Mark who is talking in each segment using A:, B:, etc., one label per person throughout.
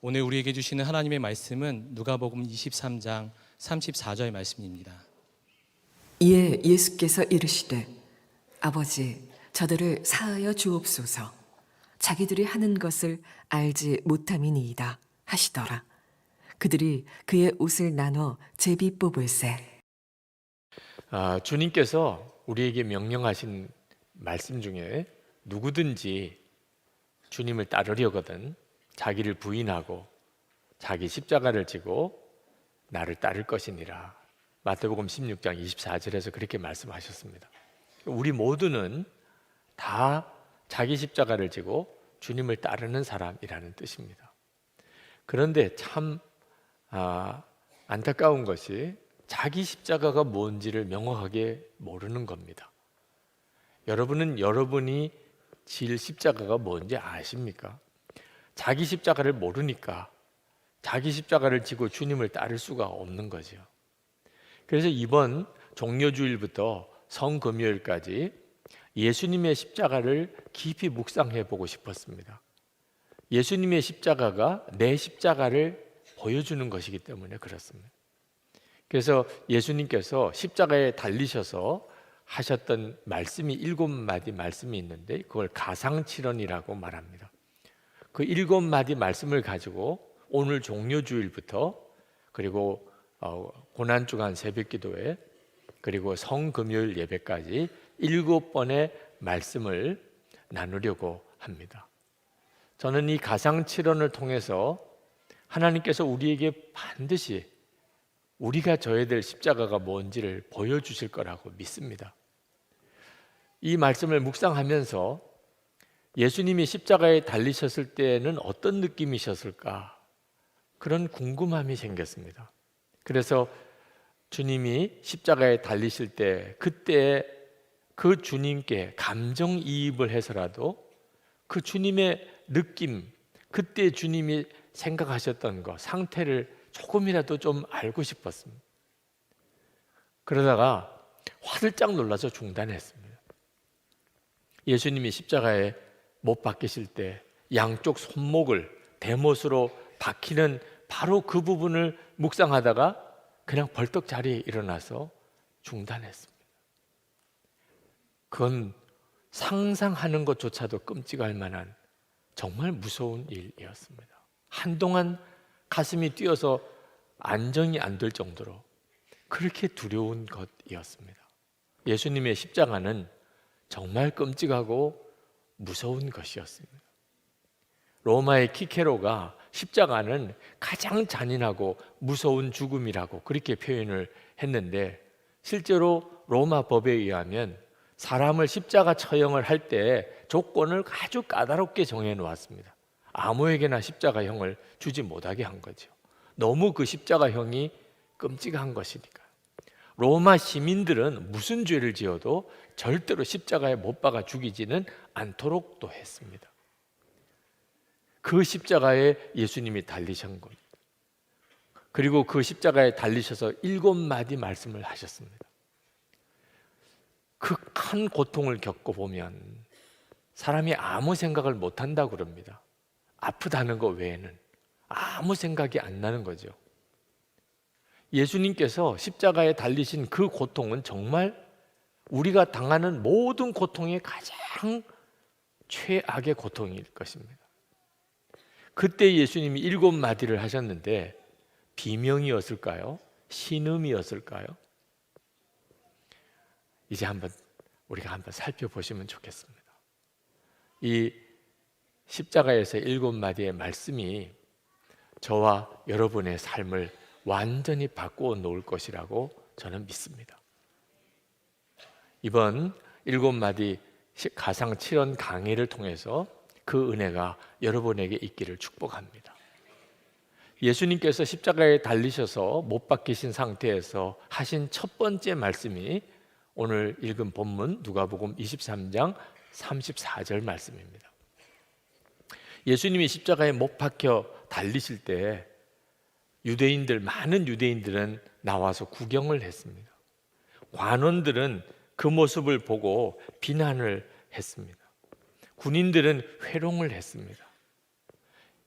A: 오늘 우리에게 주시는 하나님의 말씀은 누가복음 23장 34절 말씀입니다.
B: 이에 예수께서 이르시되 아버지 저들을 사하여 주옵소서. 자기들이 하는 것을 알지 못함이니이다 하시더라. 그들이 그의 옷을 나눠 제비 뽑을세.
C: 주님께서 우리에게 명령하신 말씀 중에 누구든지 주님을 따르려거든 자기를 부인하고 자기 십자가를 지고 나를 따를 것이니라. 마태복음 16장 24절에서 그렇게 말씀하셨습니다. 우리 모두는 다 자기 십자가를 지고 주님을 따르는 사람이라는 뜻입니다. 그런데 참 안타까운 것이 자기 십자가가 뭔지를 명확하게 모르는 겁니다. 여러분은 여러분이 질 십자가가 뭔지 아십니까? 자기 십자가를 모르니까 자기 십자가를 지고 주님을 따를 수가 없는 거죠. 그래서 이번 종려주일부터 성금요일까지 예수님의 십자가를 깊이 묵상해 보고 싶었습니다. 예수님의 십자가가 내 십자가를 보여주는 것이기 때문에 그렇습니다. 그래서 예수님께서 십자가에 달리셔서 하셨던 말씀이 7마디 말씀이 있는데 그걸 가상칠언이라고 말합니다. 그 7마디 말씀을 가지고 오늘 종려주일부터 그리고 고난주간 새벽기도회 그리고 성금요일 예배까지 7번의 말씀을 나누려고 합니다. 저는 이 가상칠언을 통해서 하나님께서 우리에게 반드시 우리가 져야 될 십자가가 뭔지를 보여주실 거라고 믿습니다. 이 말씀을 묵상하면서 예수님이 십자가에 달리셨을 때는 어떤 느낌이셨을까? 그런 궁금함이 생겼습니다. 그래서 주님이 십자가에 달리실 때 그때 그 주님께 감정이입을 해서라도 그 주님의 느낌, 그때 주님이 생각하셨던 것, 상태를 조금이라도 좀 알고 싶었습니다. 그러다가 화들짝 놀라서 중단했습니다. 예수님이 십자가에 못 박히실 때 양쪽 손목을 대못으로 박히는 바로 그 부분을 묵상하다가 그냥 벌떡 자리에 일어나서 중단했습니다. 그건 상상하는 것조차도 끔찍할 만한 정말 무서운 일이었습니다. 한동안 가슴이 뛰어서 안정이 안 될 정도로 그렇게 두려운 것이었습니다. 예수님의 십자가는 정말 끔찍하고 무서운 것이었습니다. 로마의 키케로가 십자가는 가장 잔인하고 무서운 죽음이라고 그렇게 표현을 했는데 실제로 로마 법에 의하면 사람을 십자가 처형을 할 때 조건을 아주 까다롭게 정해 놓았습니다. 아무에게나 십자가형을 주지 못하게 한 거죠. 너무 그 십자가형이 끔찍한 것이니까. 로마 시민들은 무슨 죄를 지어도 절대로 십자가에 못 박아 죽이지는 않도록 또 했습니다. 그 십자가에 예수님이 달리신 것, 그리고 그 십자가에 달리셔서 7마디 말씀을 하셨습니다. 그 큰 고통을 겪어보면 사람이 아무 생각을 못한다고 그럽니다. 아프다는 것 외에는 아무 생각이 안 나는 거죠. 예수님께서 십자가에 달리신 그 고통은 정말 우리가 당하는 모든 고통의 가장 최악의 고통일 것입니다. 그때 예수님이 7마디를 하셨는데 비명이었을까요? 신음이었을까요? 이제 우리가 한번 살펴보시면 좋겠습니다. 이 십자가에서 7마디의 말씀이 저와 여러분의 삶을 완전히 바꾸어 놓을 것이라고 저는 믿습니다. 이번 7마디 가상칠언 강의를 통해서 그 은혜가 여러분에게 있기를 축복합니다. 예수님께서 십자가에 달리셔서 못 박히신 상태에서 하신 첫 번째 말씀이 오늘 읽은 본문 누가복음 23장 34절 말씀입니다. 예수님이 십자가에 못 박혀 달리실 때 많은 유대인들은 나와서 구경을 했습니다. 관원들은 그 모습을 보고 비난을 했습니다. 군인들은 회롱을 했습니다.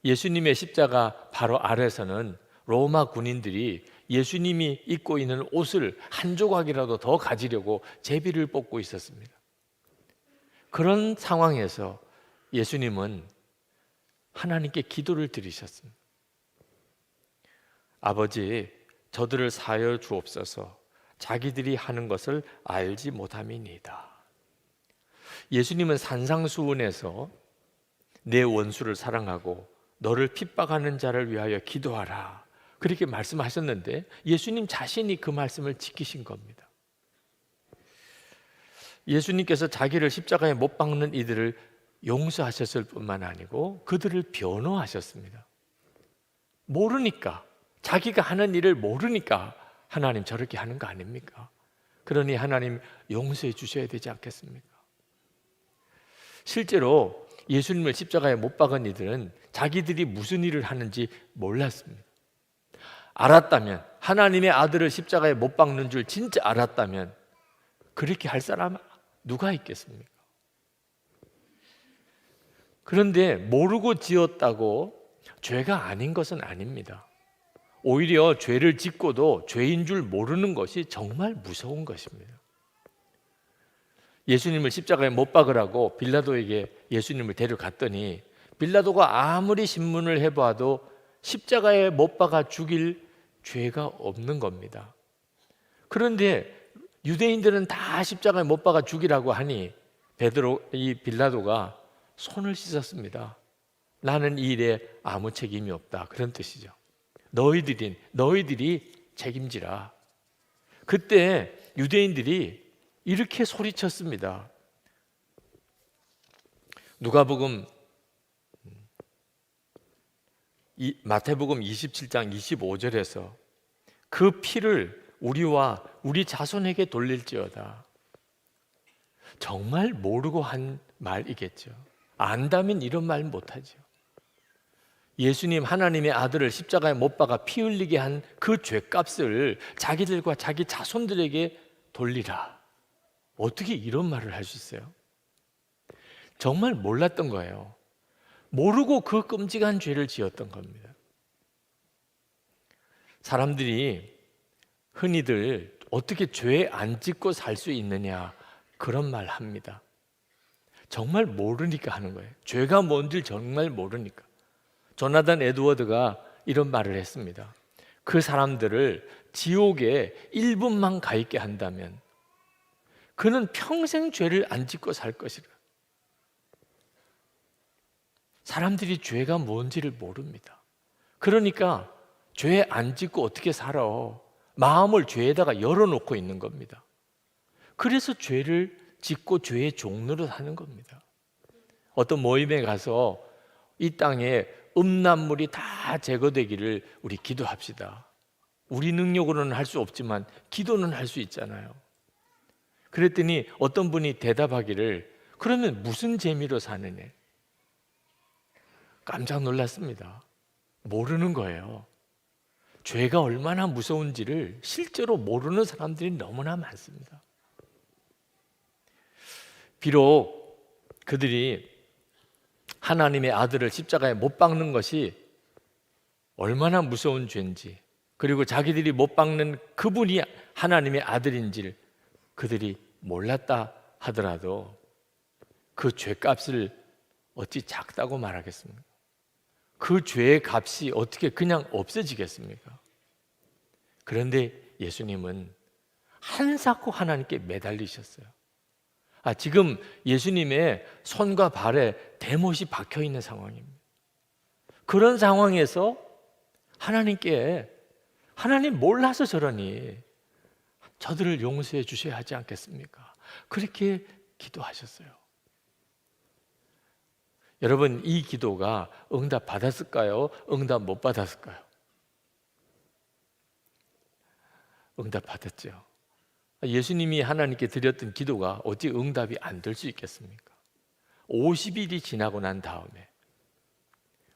C: 예수님의 십자가 바로 아래서는 로마 군인들이 예수님이 입고 있는 옷을 한 조각이라도 더 가지려고 제비를 뽑고 있었습니다. 그런 상황에서 예수님은 하나님께 기도를 드리셨습니다. 아버지, 저들을 사하여 주옵소서. 자기들이 하는 것을 알지 못함이니이다. 예수님은 산상수훈에서 내 원수를 사랑하고 너를 핍박하는 자를 위하여 기도하라, 그렇게 말씀하셨는데 예수님 자신이 그 말씀을 지키신 겁니다. 예수님께서 자기를 십자가에 못 박는 이들을 용서하셨을 뿐만 아니고 그들을 변호하셨습니다. 모르니까, 자기가 하는 일을 모르니까 하나님 저렇게 하는 거 아닙니까? 그러니 하나님 용서해 주셔야 되지 않겠습니까? 실제로 예수님을 십자가에 못 박은 이들은 자기들이 무슨 일을 하는지 몰랐습니다. 알았다면, 하나님의 아들을 십자가에 못 박는 줄 진짜 알았다면 그렇게 할 사람 누가 있겠습니까? 그런데 모르고 지었다고 죄가 아닌 것은 아닙니다. 오히려 죄를 짓고도 죄인 줄 모르는 것이 정말 무서운 것입니다. 예수님을 십자가에 못 박으라고 빌라도에게 예수님을 데려갔더니 빌라도가 아무리 신문을 해봐도 십자가에 못 박아 죽일 죄가 없는 겁니다. 그런데 유대인들은 다 십자가에 못 박아 죽이라고 하니 이 빌라도가 손을 씻었습니다. 나는 이 일에 아무 책임이 없다, 그런 뜻이죠. 너희들이 책임지라. 그때 유대인들이 이렇게 소리쳤습니다. 누가복음 마태복음 27장 25절에서 그 피를 우리와 우리 자손에게 돌릴지어다. 정말 모르고 한 말이겠죠. 안다면 이런 말 못하죠. 예수님, 하나님의 아들을 십자가에 못 박아 피 흘리게 한 그 죄값을 자기들과 자기 자손들에게 돌리라. 어떻게 이런 말을 할 수 있어요? 정말 몰랐던 거예요. 모르고 그 끔찍한 죄를 지었던 겁니다. 사람들이 흔히들 어떻게 죄 안 짓고 살 수 있느냐, 그런 말 합니다. 정말 모르니까 하는 거예요. 죄가 뭔지 정말 모르니까. 조나단 에드워드가 이런 말을 했습니다. 그 사람들을 지옥에 1분만 가 있게 한다면 그는 평생 죄를 안 짓고 살 것이라. 사람들이 죄가 뭔지를 모릅니다. 그러니까 죄 안 짓고 어떻게 살아? 마음을 죄에다가 열어놓고 있는 겁니다. 그래서 죄를 짓고 죄의 종로로 사는 겁니다. 어떤 모임에 가서 이 땅에 음란물이 다 제거되기를 우리 기도합시다. 우리 능력으로는 할 수 없지만 기도는 할 수 있잖아요. 그랬더니 어떤 분이 대답하기를, 그러면 무슨 재미로 사느냐? 깜짝 놀랐습니다. 모르는 거예요. 죄가 얼마나 무서운지를 실제로 모르는 사람들이 너무나 많습니다. 비록 그들이 하나님의 아들을 십자가에 못 박는 것이 얼마나 무서운 죄인지, 그리고 자기들이 못 박는 그분이 하나님의 아들인지를 그들이 몰랐다 하더라도 그 죄값을 어찌 작다고 말하겠습니까? 그 죄의 값이 어떻게 그냥 없어지겠습니까? 그런데 예수님은 한사코 하나님께 매달리셨어요. 지금 예수님의 손과 발에 대못이 박혀 있는 상황입니다. 그런 상황에서 하나님께, 하나님 몰라서 저러니 저들을 용서해 주셔야 하지 않겠습니까? 그렇게 기도하셨어요. 여러분, 이 기도가 응답 받았을까요? 응답 못 받았을까요? 응답 받았죠. 예수님이 하나님께 드렸던 기도가 어찌 응답이 안 될 수 있겠습니까? 50일이 지나고 난 다음에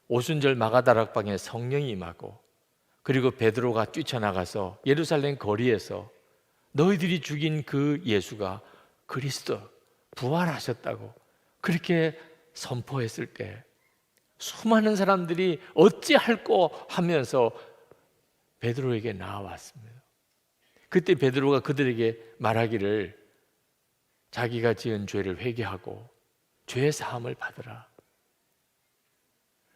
C: 오순절 마가다락방에 성령이 임하고, 그리고 베드로가 뛰쳐나가서 예루살렘 거리에서 너희들이 죽인 그 예수가 그리스도 부활하셨다고 그렇게 선포했을 때 수많은 사람들이 어찌할꼬 하면서 베드로에게 나아왔습니다. 그때 베드로가 그들에게 말하기를 자기가 지은 죄를 회개하고 죄 사함을 받으라.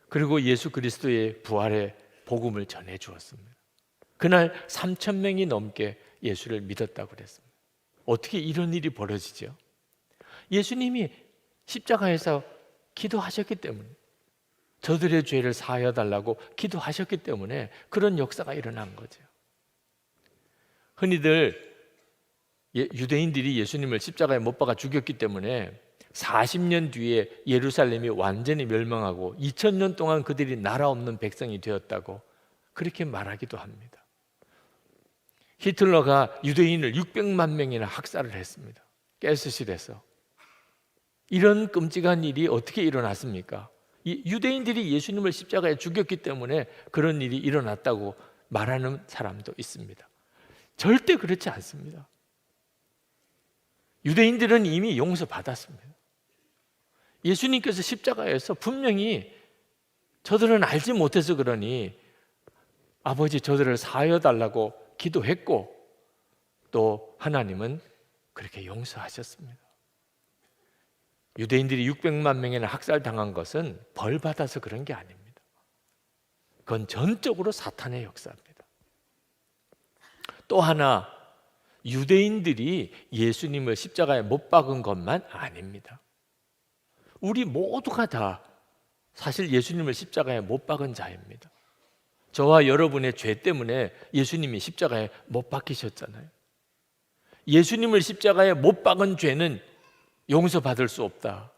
C: 그리고 예수 그리스도의 부활의 복음을 전해 주었습니다. 그날 3,000명이 넘게 예수를 믿었다고 그랬습니다. 어떻게 이런 일이 벌어지죠? 예수님이 십자가에서 기도하셨기 때문에, 저들의 죄를 사하여 달라고 기도하셨기 때문에 그런 역사가 일어난 거죠. 흔히들 유대인들이 예수님을 십자가에 못 박아 죽였기 때문에 40년 뒤에 예루살렘이 완전히 멸망하고 2000년 동안 그들이 나라 없는 백성이 되었다고 그렇게 말하기도 합니다. 히틀러가 유대인을 600만 명이나 학살을 했습니다. 가스실에서. 이런 끔찍한 일이 어떻게 일어났습니까? 이 유대인들이 예수님을 십자가에 죽였기 때문에 그런 일이 일어났다고 말하는 사람도 있습니다. 절대 그렇지 않습니다. 유대인들은 이미 용서받았습니다. 예수님께서 십자가에서 분명히 저들은 알지 못해서 그러니 아버지 저들을 사하여 달라고 기도했고, 또 하나님은 그렇게 용서하셨습니다. 유대인들이 600만 명이나 학살당한 것은 벌 받아서 그런 게 아닙니다. 그건 전적으로 사탄의 역사입니다. 또 하나, 유대인들이 예수님을 십자가에 못 박은 것만 아닙니다. 우리 모두가 다 사실 예수님을 십자가에 못 박은 자입니다. 저와 여러분의 죄 때문에 예수님이 십자가에 못 박히셨잖아요. 예수님을 십자가에 못 박은 죄는 용서받을 수 없다.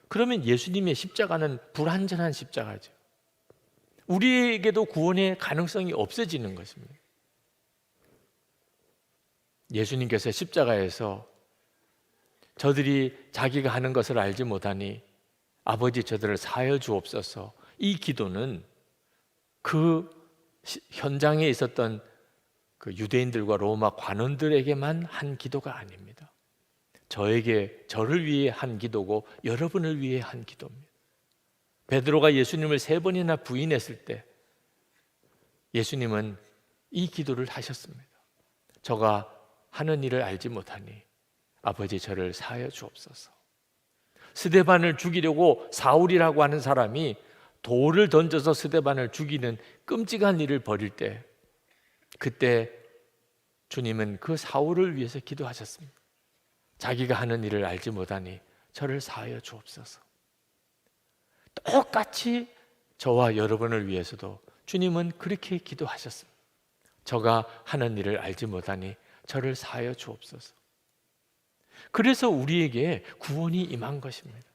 C: 그러면 예수님의 십자가는 불완전한 십자가죠. 우리에게도 구원의 가능성이 없어지는 것입니다. 예수님께서 십자가에서 저들이 자기가 하는 것을 알지 못하니 아버지 저들을 사하여 주옵소서, 이 기도는 그 현장에 있었던 그 유대인들과 로마 관원들에게만 한 기도가 아닙니다. 저를 위해 한 기도고 여러분을 위해 한 기도입니다. 베드로가 예수님을 3번이나 부인했을 때 예수님은 이 기도를 하셨습니다. 저가 하는 일을 알지 못하니 아버지 저를 사하여 주옵소서. 스데반을 죽이려고 사울이라고 하는 사람이 돌을 던져서 스데반을 죽이는 끔찍한 일을 벌일 때, 그때 주님은 그 사울을 위해서 기도하셨습니다. 자기가 하는 일을 알지 못하니 저를 사하여 주옵소서. 똑같이 저와 여러분을 위해서도 주님은 그렇게 기도하셨습니다. 저가 하는 일을 알지 못하니 저를 사하여 주옵소서. 그래서 우리에게 구원이 임한 것입니다.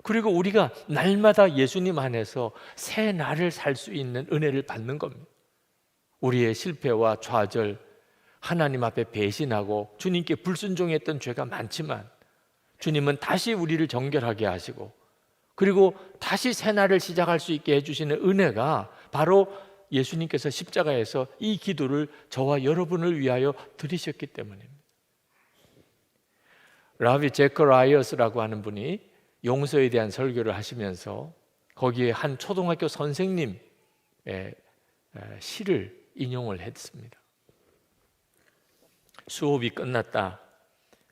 C: 그리고 우리가 날마다 예수님 안에서 새 날을 살 수 있는 은혜를 받는 겁니다. 우리의 실패와 좌절, 하나님 앞에 배신하고 주님께 불순종했던 죄가 많지만 주님은 다시 우리를 정결하게 하시고, 그리고 다시 새 날을 시작할 수 있게 해주시는 은혜가 바로 예수님께서 십자가에서 이 기도를 저와 여러분을 위하여 드리셨기 때문입니다. 라비 제커라이어스라고 하는 분이 용서에 대한 설교를 하시면서 거기에 한 초등학교 선생님의 시를 인용을 했습니다. 수업이 끝났다.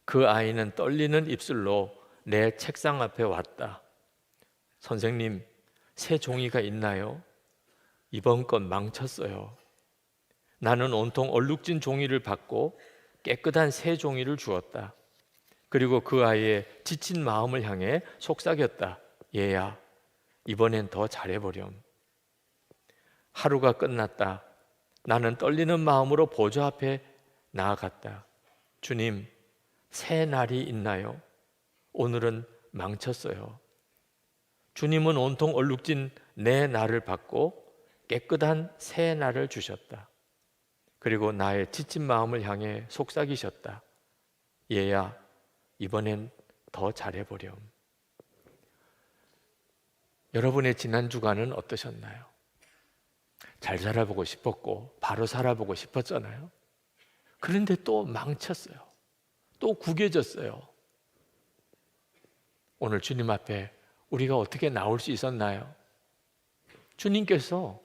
C: 그 아이는 떨리는 입술로 내 책상 앞에 왔다. 선생님, 새 종이가 있나요? 이번 건 망쳤어요. 나는 온통 얼룩진 종이를 받고 깨끗한 새 종이를 주었다. 그리고 그 아이의 지친 마음을 향해 속삭였다. 얘야, 이번엔 더 잘해보렴. 하루가 끝났다. 나는 떨리는 마음으로 보좌 앞에 나아갔다. 주님, 새 날이 있나요? 오늘은 망쳤어요. 주님은 온통 얼룩진 내 날을 받고 깨끗한 새 날을 주셨다. 그리고 나의 지친 마음을 향해 속삭이셨다. 얘야, 이번엔 더 잘해보렴. 여러분의 지난 주간은 어떠셨나요? 잘 살아보고 싶었고 바로 살아보고 싶었잖아요. 그런데 또 망쳤어요. 또 구겨졌어요. 오늘 주님 앞에 우리가 어떻게 나올 수 있었나요? 주님께서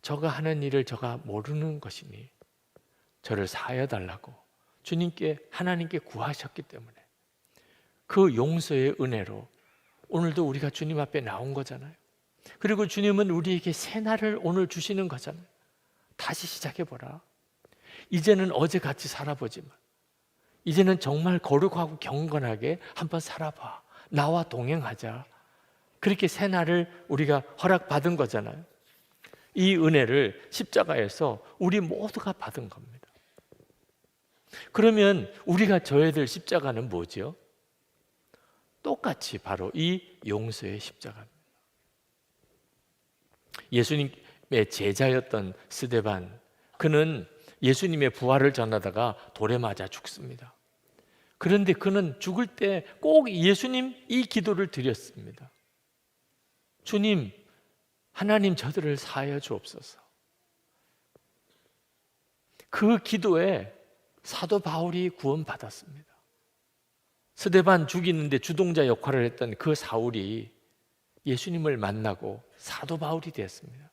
C: 저가 하는 일을 저가 모르는 것이니 저를 사하여 달라고 하나님께 구하셨기 때문에 그 용서의 은혜로 오늘도 우리가 주님 앞에 나온 거잖아요. 그리고 주님은 우리에게 새 날을 오늘 주시는 거잖아요. 다시 시작해보라. 이제는 어제같이 살아보지만 이제는 정말 거룩하고 경건하게 한번 살아봐. 나와 동행하자. 그렇게 새 날을 우리가 허락받은 거잖아요. 이 은혜를 십자가에서 우리 모두가 받은 겁니다. 그러면 우리가 져야 될 십자가는 뭐죠? 똑같이 바로 이 용서의 십자가입니다. 예수님의 제자였던 스데반, 그는 예수님의 부활을 전하다가 돌에 맞아 죽습니다. 그런데 그는 죽을 때 꼭 예수님 이 기도를 드렸습니다. 주님, 하나님 저들을 사하여 주옵소서. 그 기도에 사도 바울이 구원받았습니다. 스데반 죽이는데 주동자 역할을 했던 그 사울이 예수님을 만나고 사도 바울이 되었습니다.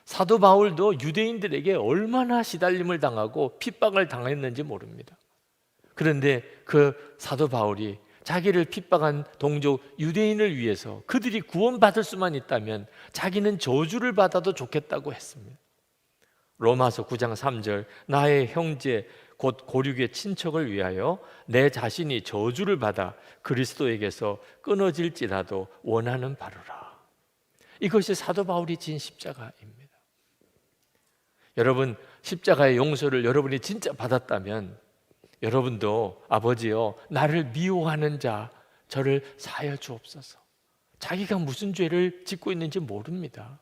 C: 사도 바울도 유대인들에게 얼마나 시달림을 당하고 핍박을 당했는지 모릅니다. 그런데 그 사도 바울이 자기를 핍박한 동족 유대인을 위해서 그들이 구원받을 수만 있다면 자기는 저주를 받아도 좋겠다고 했습니다. 로마서 9장 3절, 나의 형제 곧 고륙의 친척을 위하여 내 자신이 저주를 받아 그리스도에게서 끊어질지라도 원하는 바로라. 이것이 사도 바울이 진 십자가입니다. 여러분, 십자가의 용서를 여러분이 진짜 받았다면 여러분도 아버지여, 나를 미워하는 자 저를 사하여 주옵소서. 자기가 무슨 죄를 짓고 있는지 모릅니다.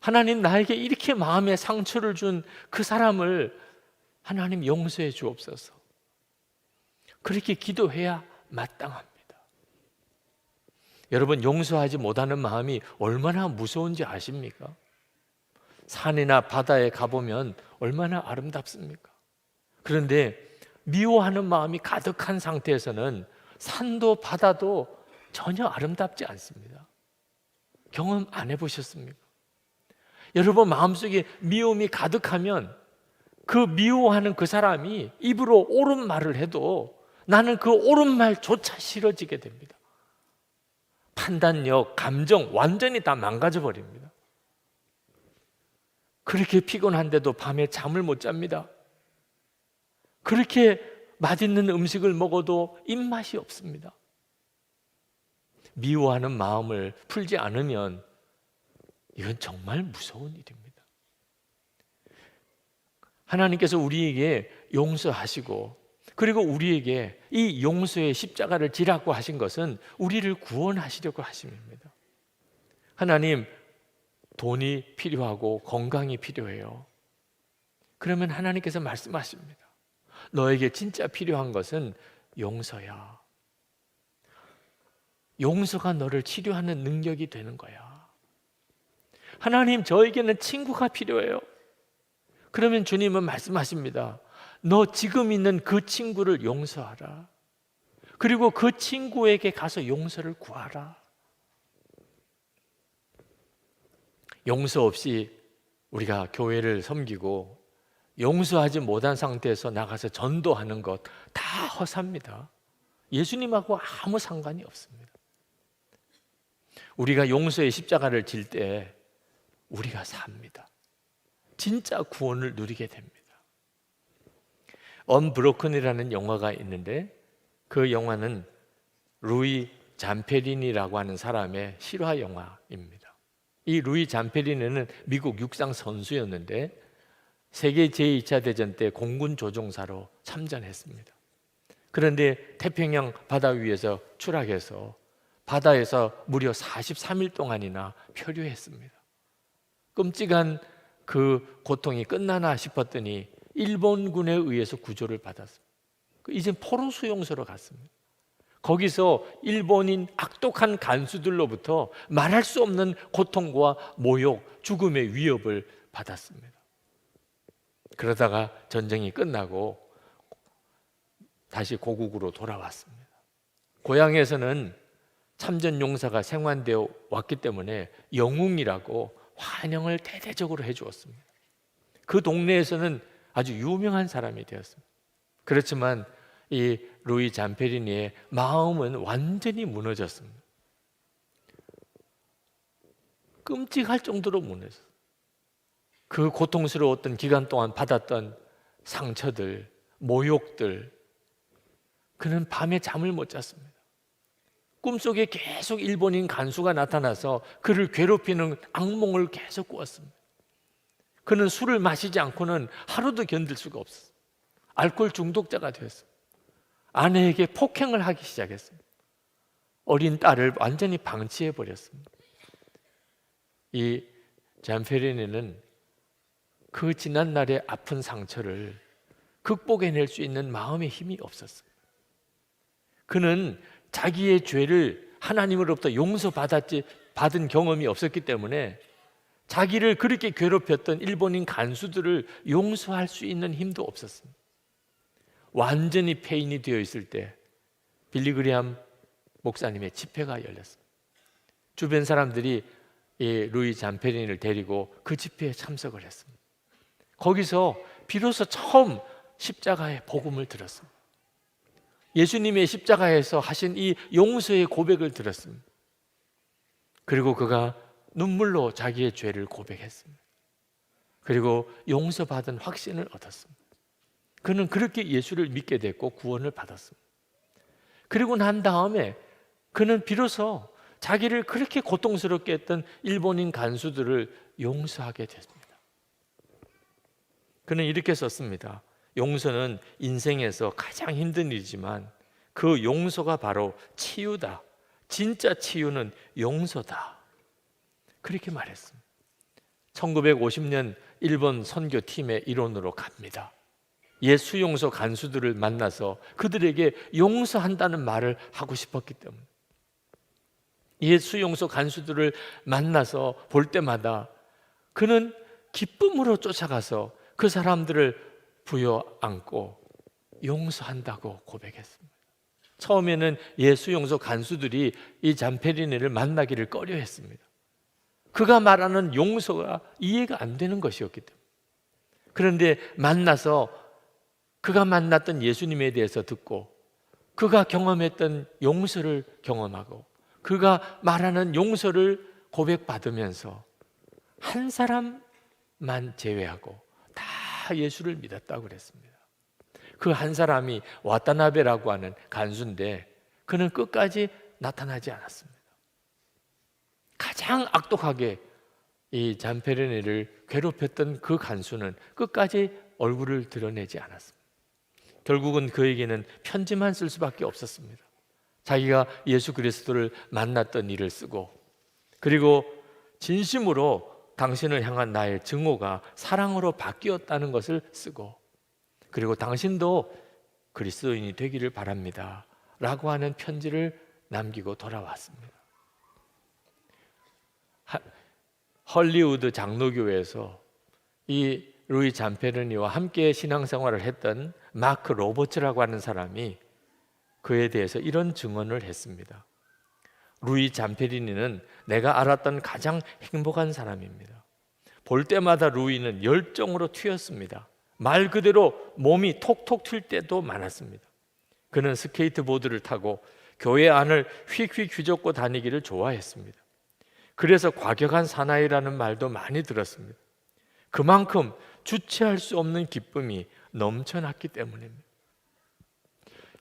C: 하나님, 나에게 이렇게 마음에 상처를 준 그 사람을 하나님 용서해 주옵소서. 그렇게 기도해야 마땅합니다. 여러분, 용서하지 못하는 마음이 얼마나 무서운지 아십니까? 산이나 바다에 가보면 얼마나 아름답습니까? 그런데 미워하는 마음이 가득한 상태에서는 산도 바다도 전혀 아름답지 않습니다. 경험 안 해보셨습니까? 여러분, 마음속에 미움이 가득하면 그 미워하는 그 사람이 입으로 옳은 말을 해도 나는 그 옳은 말조차 싫어지게 됩니다. 판단력, 감정 완전히 다 망가져 버립니다. 그렇게 피곤한데도 밤에 잠을 못 잡니다. 그렇게 맛있는 음식을 먹어도 입맛이 없습니다. 미워하는 마음을 풀지 않으면 이건 정말 무서운 일입니다. 하나님께서 우리에게 용서하시고 그리고 우리에게 이 용서의 십자가를 지라고 하신 것은 우리를 구원하시려고 하심입니다. 하나님, 돈이 필요하고 건강이 필요해요. 그러면 하나님께서 말씀하십니다. 너에게 진짜 필요한 것은 용서야. 용서가 너를 치료하는 능력이 되는 거야. 하나님, 저에게는 친구가 필요해요. 그러면 주님은 말씀하십니다. 너 지금 있는 그 친구를 용서하라. 그리고 그 친구에게 가서 용서를 구하라. 용서 없이 우리가 교회를 섬기고 용서하지 못한 상태에서 나가서 전도하는 것 다 허사입니다. 예수님하고 아무 상관이 없습니다. 우리가 용서의 십자가를 질 때 우리가 삽니다. 진짜 구원을 누리게 됩니다. 언브로큰이라는 영화가 있는데 그 영화는 루이 잠페리니라고 하는 사람의 실화 영화입니다. 이 루이 잠페리니는 미국 육상 선수였는데 세계 제2차 대전 때 공군 조종사로 참전했습니다. 그런데 태평양 바다 위에서 추락해서 바다에서 무려 43일 동안이나 표류했습니다. 끔찍한 그 고통이 끝나나 싶었더니 일본군에 의해서 구조를 받았습니다. 이제 포로 수용소로 갔습니다. 거기서 일본인 악독한 간수들로부터 말할 수 없는 고통과 모욕, 죽음의 위협을 받았습니다. 그러다가 전쟁이 끝나고 다시 고국으로 돌아왔습니다. 고향에서는 참전 용사가 생환되어 왔기 때문에 영웅이라고 환영을 대대적으로 해주었습니다. 그 동네에서는 아주 유명한 사람이 되었습니다. 그렇지만 이 루이 잠페리니의 마음은 완전히 무너졌습니다. 끔찍할 정도로 무너졌어요. 그 고통스러웠던 기간 동안 받았던 상처들, 모욕들, 그는 밤에 잠을 못 잤습니다. 꿈속에 계속 일본인 간수가 나타나서 그를 괴롭히는 악몽을 계속 꾸었습니다. 그는 술을 마시지 않고는 하루도 견딜 수가 없었어요. 알코올 중독자가 되었어요. 아내에게 폭행을 하기 시작했습니다. 어린 딸을 완전히 방치해 버렸습니다. 이 잠페리니는 그 지난날의 아픈 상처를 극복해낼 수 있는 마음의 힘이 없었어요. 그는 자기의 죄를 하나님으로부터 받은 경험이 없었기 때문에 자기를 그렇게 괴롭혔던 일본인 간수들을 용서할 수 있는 힘도 없었습니다. 완전히 폐인이 되어 있을 때 빌리 그레함 목사님의 집회가 열렸습니다. 주변 사람들이 이 루이 잠페리니를 데리고 그 집회에 참석을 했습니다. 거기서 비로소 처음 십자가의 복음을 들었습니다. 예수님의 십자가에서 하신 이 용서의 고백을 들었습니다. 그리고 그가 눈물로 자기의 죄를 고백했습니다. 그리고 용서받은 확신을 얻었습니다. 그는 그렇게 예수를 믿게 됐고 구원을 받았습니다. 그리고 난 다음에 그는 비로소 자기를 그렇게 고통스럽게 했던 일본인 간수들을 용서하게 됐습니다. 그는 이렇게 썼습니다. 용서는 인생에서 가장 힘든 일이지만 그 용서가 바로 치유다. 진짜 치유는 용서다. 그렇게 말했습니다. 1950년 일본 선교팀의 일원으로 갑니다. 옛 수용소 간수들을 만나서 그들에게 용서한다는 말을 하고 싶었기 때문에 옛 수용소 간수들을 만나서 볼 때마다 그는 기쁨으로 쫓아가서 그 사람들을 부여안고 용서한다고 고백했습니다. 처음에는 옛 수용소 간수들이 이 잠페리니를 만나기를 꺼려했습니다. 그가 말하는 용서가 이해가 안 되는 것이었기 때문에. 그런데 만나서 그가 만났던 예수님에 대해서 듣고 그가 경험했던 용서를 경험하고 그가 말하는 용서를 고백받으면서 한 사람만 제외하고 다 예수를 믿었다고 그랬습니다. 그 한 사람이 와타나베라고 하는 간수인데 그는 끝까지 나타나지 않았습니다. 가장 악독하게 이 잠페리니를 괴롭혔던 그 간수는 끝까지 얼굴을 드러내지 않았습니다. 결국은 그에게는 편지만 쓸 수밖에 없었습니다. 자기가 예수 그리스도를 만났던 일을 쓰고 그리고 진심으로 당신을 향한 나의 증오가 사랑으로 바뀌었다는 것을 쓰고 그리고 당신도 그리스도인이 되기를 바랍니다 라고 하는 편지를 남기고 돌아왔습니다. 헐리우드 장로교회에서 이 루이 잠페르니와 함께 신앙생활을 했던 마크 로버츠라고 하는 사람이 그에 대해서 이런 증언을 했습니다. 루이 잠페리니는 내가 알았던 가장 행복한 사람입니다. 볼 때마다 루이는 열정으로 튀었습니다. 말 그대로 몸이 톡톡 튈 때도 많았습니다. 그는 스케이트보드를 타고 교회 안을 휙휙 휘젓고 다니기를 좋아했습니다. 그래서 과격한 사나이라는 말도 많이 들었습니다. 그만큼 주체할 수 없는 기쁨이 넘쳐났기 때문입니다.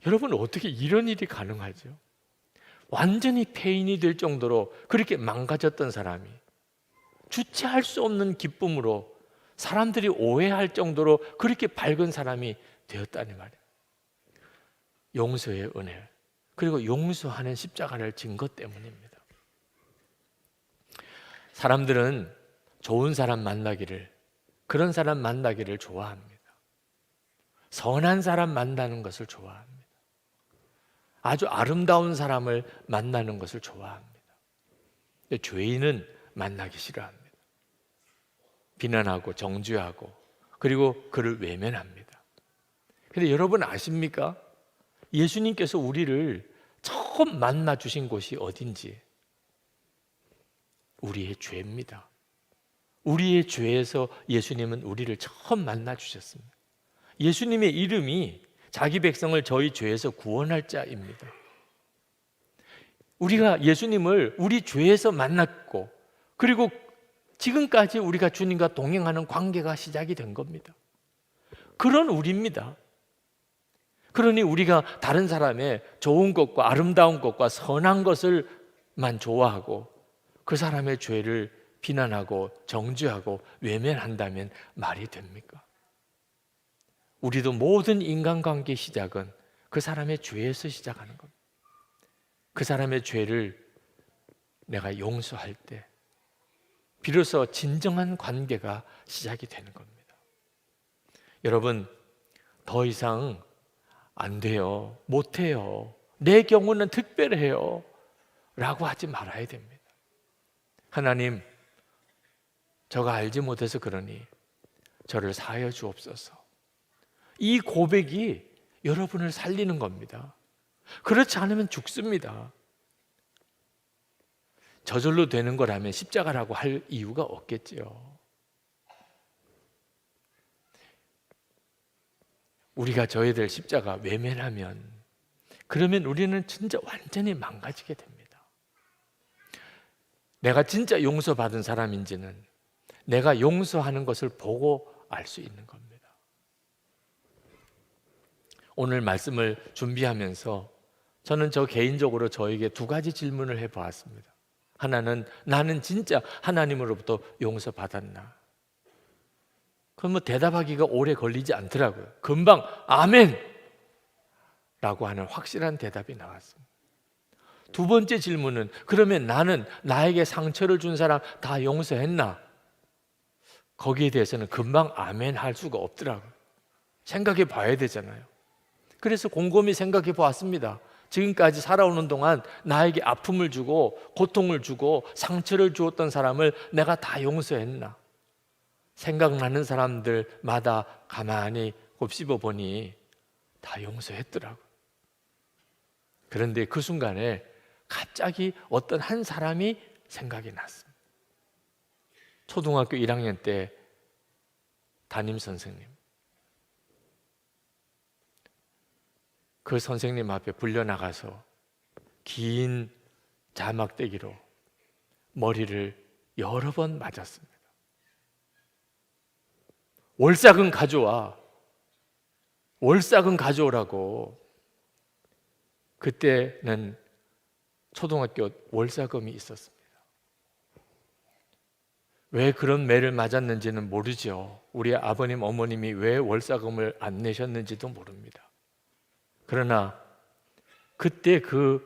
C: 여러분, 어떻게 이런 일이 가능하죠? 완전히 폐인이 될 정도로 그렇게 망가졌던 사람이 주체할 수 없는 기쁨으로 사람들이 오해할 정도로 그렇게 밝은 사람이 되었다는 말이에요. 용서의 은혜, 그리고 용서하는 십자가를 진 것 때문입니다. 사람들은 좋은 사람 만나기를, 그런 사람 만나기를 좋아합니다. 선한 사람 만나는 것을 좋아합니다. 아주 아름다운 사람을 만나는 것을 좋아합니다. 근데 죄인은 만나기 싫어합니다. 비난하고 정죄하고 그리고 그를 외면합니다. 근데 여러분 아십니까? 예수님께서 우리를 처음 만나 주신 곳이 어딘지 우리의 죄입니다. 우리의 죄에서 예수님은 우리를 처음 만나 주셨습니다. 예수님의 이름이 자기 백성을 저희 죄에서 구원할 자입니다. 우리가 예수님을 우리 죄에서 만났고, 그리고 지금까지 우리가 주님과 동행하는 관계가 시작이 된 겁니다. 그런 우리입니다. 그러니 우리가 다른 사람의 좋은 것과 아름다운 것과 선한 것을만 좋아하고 그 사람의 죄를 비난하고 정죄하고 외면한다면 말이 됩니까? 우리도 모든 인간관계 시작은 그 사람의 죄에서 시작하는 겁니다. 그 사람의 죄를 내가 용서할 때 비로소 진정한 관계가 시작이 되는 겁니다. 여러분, 더 이상 안 돼요, 못해요, 내 경우는 특별해요 라고 하지 말아야 됩니다. 하나님, 저가 알지 못해서 그러니 저를 사하여 주옵소서. 이 고백이 여러분을 살리는 겁니다. 그렇지 않으면 죽습니다. 저절로 되는 거라면 십자가라고 할 이유가 없겠지요. 우리가 져야 될 십자가 외면하면, 그러면 우리는 진짜 완전히 망가지게 됩니다. 내가 진짜 용서받은 사람인지는 내가 용서하는 것을 보고 알 수 있는 겁니다. 오늘 말씀을 준비하면서 저는 저 개인적으로 저에게 두 가지 질문을 해보았습니다. 하나는, 나는 진짜 하나님으로부터 용서받았나? 그럼 뭐 대답하기가 오래 걸리지 않더라고요. 금방 아멘! 라고 하는 확실한 대답이 나왔습니다. 두 번째 질문은, 그러면 나는 나에게 상처를 준 사람 다 용서했나? 거기에 대해서는 금방 아멘 할 수가 없더라고요. 생각해 봐야 되잖아요. 그래서 곰곰이 생각해 보았습니다. 지금까지 살아오는 동안 나에게 아픔을 주고 고통을 주고 상처를 주었던 사람을 내가 다 용서했나? 생각나는 사람들마다 가만히 곱씹어 보니 다 용서했더라고요. 그런데 그 순간에 갑자기 어떤 한 사람이 생각이 났습니다. 초등학교 1학년 때 담임 선생님. 그 선생님 앞에 불려나가서 긴 자막대기로 머리를 여러 번 맞았습니다. 월삭은 가져와. 월삭은 가져오라고. 그때는 초등학교 월사금이 있었습니다. 왜 그런 매를 맞았는지는 모르죠. 우리 아버님, 어머님이 왜 월사금을 안 내셨는지도 모릅니다. 그러나 그때 그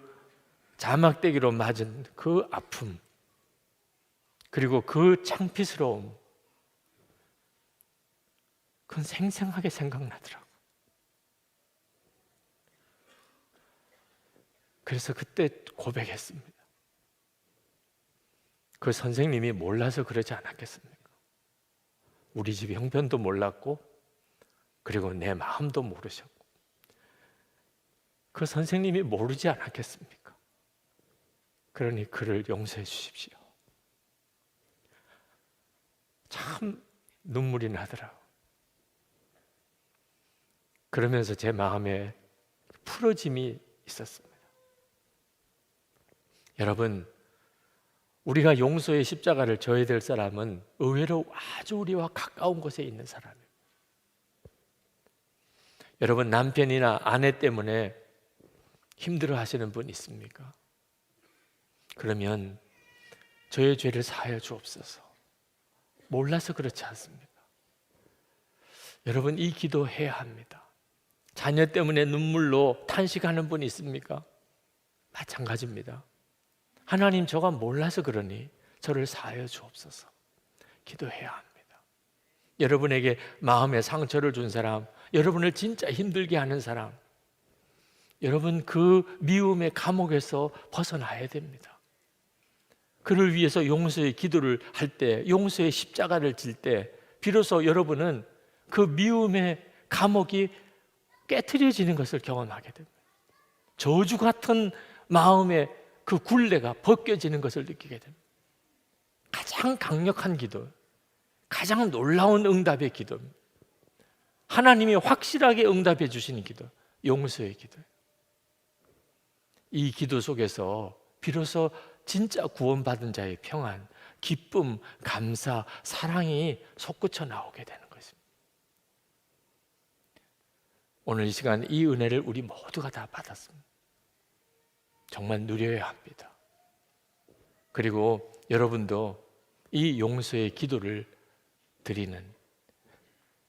C: 자막대기로 맞은 그 아픔, 그리고 그 창피스러움, 그건 생생하게 생각나더라고요. 그래서 그때 고백했습니다. 그 선생님이 몰라서 그러지 않았겠습니까? 우리 집 형편도 몰랐고, 그리고 내 마음도 모르셨고, 그 선생님이 모르지 않았겠습니까? 그러니 그를 용서해 주십시오. 참 눈물이 나더라고요. 그러면서 제 마음에 풀어짐이 있었습니다. 여러분, 우리가 용서의 십자가를 져야 될 사람은 의외로 아주 우리와 가까운 곳에 있는 사람이에요. 여러분, 남편이나 아내 때문에 힘들어 하시는 분 있습니까? 그러면 저의 죄를 사하여 주옵소서. 몰라서 그렇지 않습니까? 여러분, 이 기도 해야 합니다. 자녀 때문에 눈물로 탄식하는 분 있습니까? 마찬가지입니다. 하나님, 저가 몰라서 그러니 저를 사하여 주옵소서. 기도해야 합니다. 여러분에게 마음에 상처를 준 사람, 여러분을 진짜 힘들게 하는 사람, 여러분 그 미움의 감옥에서 벗어나야 됩니다. 그를 위해서 용서의 기도를 할 때, 용서의 십자가를 질 때 비로소 여러분은 그 미움의 감옥이 깨트려지는 것을 경험하게 됩니다. 저주 같은 마음의 그 굴레가 벗겨지는 것을 느끼게 됩니다. 가장 강력한 기도, 가장 놀라운 응답의 기도입니다. 하나님이 확실하게 응답해 주시는 기도, 용서의 기도예요. 이 기도 속에서 비로소 진짜 구원받은 자의 평안, 기쁨, 감사, 사랑이 솟구쳐 나오게 되는 것입니다. 오늘 이 시간 이 은혜를 우리 모두가 다 받았습니다. 정말 누려야 합니다. 그리고 여러분도 이 용서의 기도를 드리는,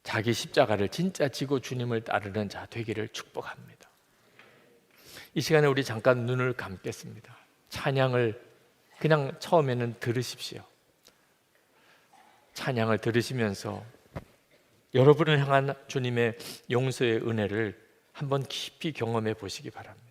C: 자기 십자가를 진짜 지고 주님을 따르는 자 되기를 축복합니다. 이 시간에 우리 잠깐 눈을 감겠습니다. 찬양을 그냥 처음에는 들으십시오. 찬양을 들으시면서 여러분을 향한 주님의 용서의 은혜를 한번 깊이 경험해 보시기 바랍니다.